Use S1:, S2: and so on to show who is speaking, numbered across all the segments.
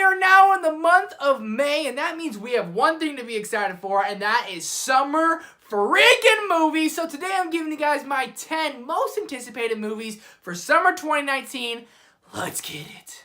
S1: are now in the month of May, and that means we have one thing to be excited for, and that is summer freaking movies. So today I'm giving you guys my 10 most anticipated movies for summer 2019. Let's get it.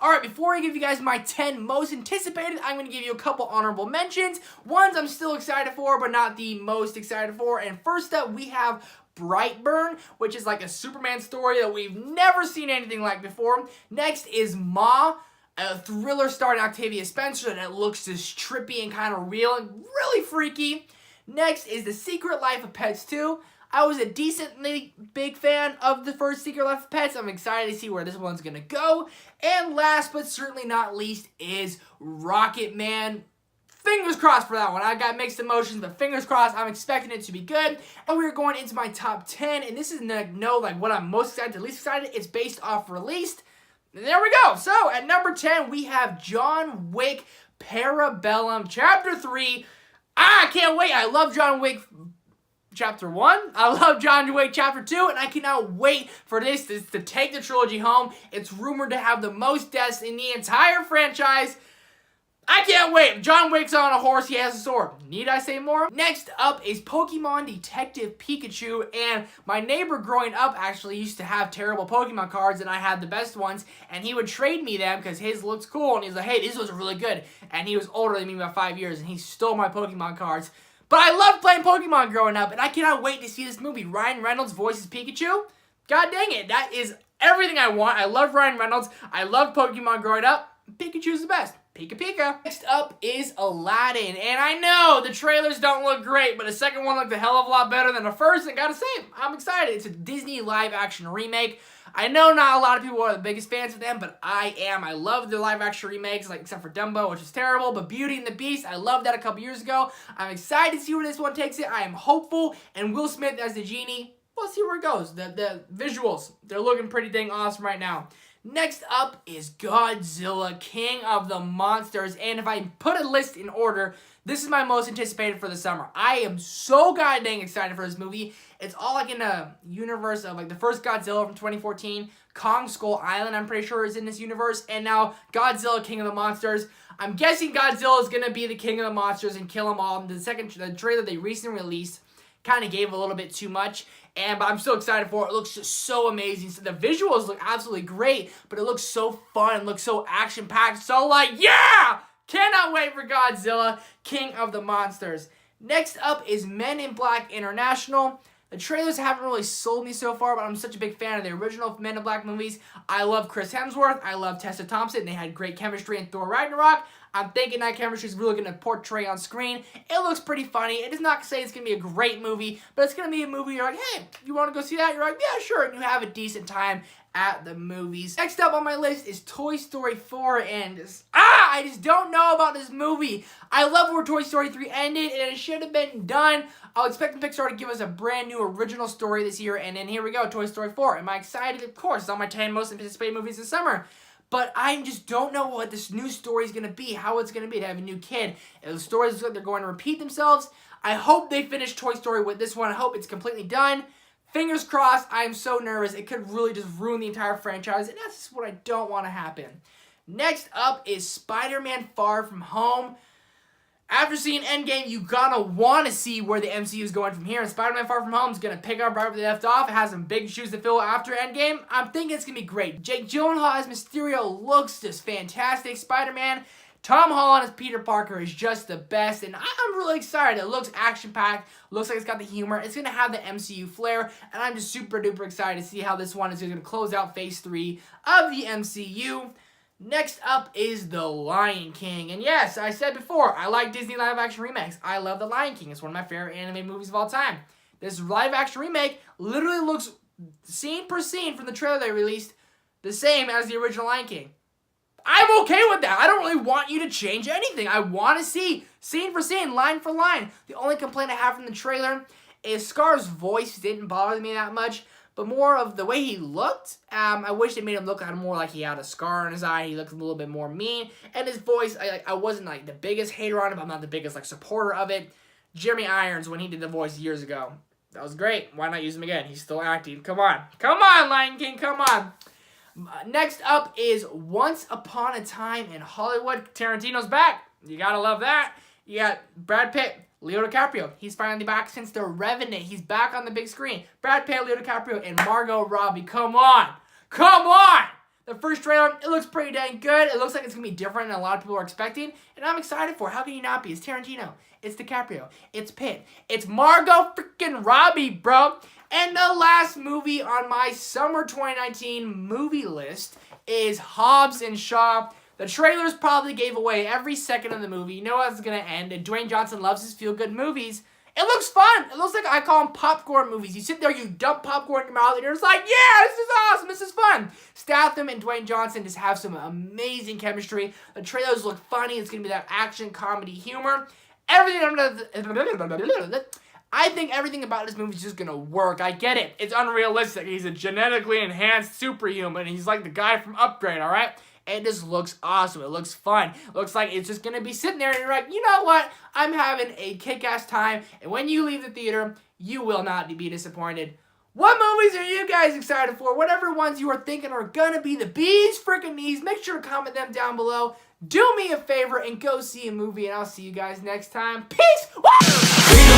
S1: Alright, before I give you guys my 10 most anticipated, I'm going to give you a couple honorable mentions. Ones I'm still excited for, but not the most excited for. And first up, we have Brightburn, which is like a Superman story that we've never seen anything like before. Next is Ma, a thriller starring Octavia Spencer that looks just trippy and kind of real and really freaky. Next is The Secret Life of Pets 2. I was a decently big fan of the first Secret Life of Pets. I'm excited to see where this one's going to go. And last but certainly not least is Rocketman. Fingers crossed for that one. I got mixed emotions, but fingers crossed. I'm expecting it to be good. And we're going into my top 10. And this is like what I'm most excited to least excited. It's based off released. And there we go. So at number 10, we have John Wick Parabellum Chapter 3. I can't wait. I love John Wick Chapter 1. I love John Wick Chapter 2, and I cannot wait for this to take the trilogy home. It's rumored to have the most deaths in the entire franchise. I can't wait. John Wick's on a horse, he has a sword. Need I say more? Next up is Pokemon Detective Pikachu, and my neighbor growing up actually used to have terrible Pokemon cards, and I had the best ones, and he would trade me them because his looks cool, and he's like, hey, these ones are really good. And he was older than me by 5 years, and he stole my Pokemon cards. But I loved playing Pokemon growing up, and I cannot wait to see this movie. Ryan Reynolds voices Pikachu. God dang it, that is everything I want. I love Ryan Reynolds. I loved Pokemon growing up. Pikachu's the best. Pika Pika. Next up is Aladdin, and I know the trailers don't look great, but the second one looked a hell of a lot better than the first, and gotta say, I'm excited. It's a Disney live-action remake. I know not a lot of people are the biggest fans of them, but I am. I love the live-action remakes, like except for Dumbo, which is terrible, but Beauty and the Beast, I loved that a couple years ago. I'm excited to see where this one takes it. I am hopeful, and Will Smith as the genie, we'll see where it goes. The visuals, they're looking pretty dang awesome right now. Next up is Godzilla, King of the Monsters, and if I put a list in order, this is my most anticipated for the summer. I am so god dang excited for this movie. It's all like in a universe of like the first Godzilla from 2014, Kong Skull Island, I'm pretty sure is in this universe, and now Godzilla, King of the Monsters. I'm guessing Godzilla is going to be the King of the Monsters and kill them all. The trailer they recently released kind of gave a little bit too much, but I'm still excited for it. It looks just so amazing. So the visuals look absolutely great, but it looks so fun, looks so action-packed, so like, yeah! Cannot wait for Godzilla, King of the Monsters. Next up is Men in Black International. The trailers haven't really sold me so far, but I'm such a big fan of the original Men in Black movies. I love Chris Hemsworth. I love Tessa Thompson. They had great chemistry in Thor Ragnarok. I'm thinking that chemistry is really going to portray on screen. It looks pretty funny. It does not say it's going to be a great movie, but it's going to be a movie you're like, hey, you want to go see that? You're like, yeah, sure, and you have a decent time at the movies. Next up on my list is Toy Story 4, and I just don't know about this movie. I love where Toy Story 3 ended, and it should have been done. I was expecting Pixar to give us a brand new original story this year, and then here we go, Toy Story 4. Am I excited? Of course, it's on my 10 most anticipated movies this summer. But I just don't know what this new story is going to be, how it's going to be to have a new kid. If the stories look like they're going to repeat themselves, I hope they finish Toy Story with this one. I hope it's completely done. Fingers crossed. I am so nervous. It could really just ruin the entire franchise, and that's just what I don't want to happen. Next up is SpiderMan Far From Home. After seeing Endgame, you gotta want to see where the MCU is going from here. And Spider-Man Far From Home is going to pick up right where they left off. It has some big shoes to fill after Endgame. I'm thinking it's going to be great. Jake Gyllenhaal as Mysterio looks just fantastic. Spider-Man, Tom Holland as Peter Parker is just the best. And I'm really excited. It looks action-packed. Looks like it's got the humor. It's going to have the MCU flair. And I'm just super duper excited to see how this one is going to close out Phase 3 of the MCU. Next up is The Lion King. And yes, I said before, I like Disney live-action remakes. I love The Lion King. It's one of my favorite anime movies of all time. This live-action remake literally looks, scene per scene from the trailer they released, the same as the original Lion King. I'm okay with that. I don't really want you to change anything. I want to see scene for scene, line for line. The only complaint I have from the trailer is Scar's voice didn't bother me that much, but more of the way he looked. I wish they made him look more like he had a scar on his eye. He looked a little bit more mean. And his voice, I wasn't like the biggest hater on him. I'm not the biggest like supporter of it. Jeremy Irons, when he did the voice years ago, that was great. Why not use him again? He's still acting. Come on. Come on, Lion King. Come on. Next up is Once Upon a Time in Hollywood. Tarantino's back. You gotta love that. You got Brad Pitt, Leo DiCaprio. He's finally back since The Revenant. He's back on the big screen. Brad Pitt, Leo DiCaprio, and Margot Robbie. Come on. Come on. The first trailer, it looks pretty dang good. It looks like it's going to be different than a lot of people are expecting. And I'm excited for it. How can you not be? It's Tarantino. It's DiCaprio. It's Pitt. It's Margot freaking Robbie, bro. And the last movie on my summer 2019 movie list is Hobbs Shaw. The trailers probably gave away every second of the movie. You know how it's going to end. And Dwayne Johnson loves his feel-good movies. It looks fun. It looks like I call them popcorn movies. You sit there, you dump popcorn in your mouth, and you're just like, yeah, this is awesome. This is fun. Statham and Dwayne Johnson just have some amazing chemistry. The trailers look funny. It's going to be that action, comedy, humor. I think everything about this movie is just going to work. I get it. It's unrealistic. He's a genetically enhanced superhuman. He's like the guy from Upgrade, all right? It just looks awesome. It looks fun. It looks like it's just going to be sitting there and you're like, you know what? I'm having a kick-ass time. And when you leave the theater, you will not be disappointed. What movies are you guys excited for? Whatever ones you are thinking are going to be the bees freaking knees, make sure to comment them down below. Do me a favor and go see a movie. And I'll see you guys next time. Peace! Woo!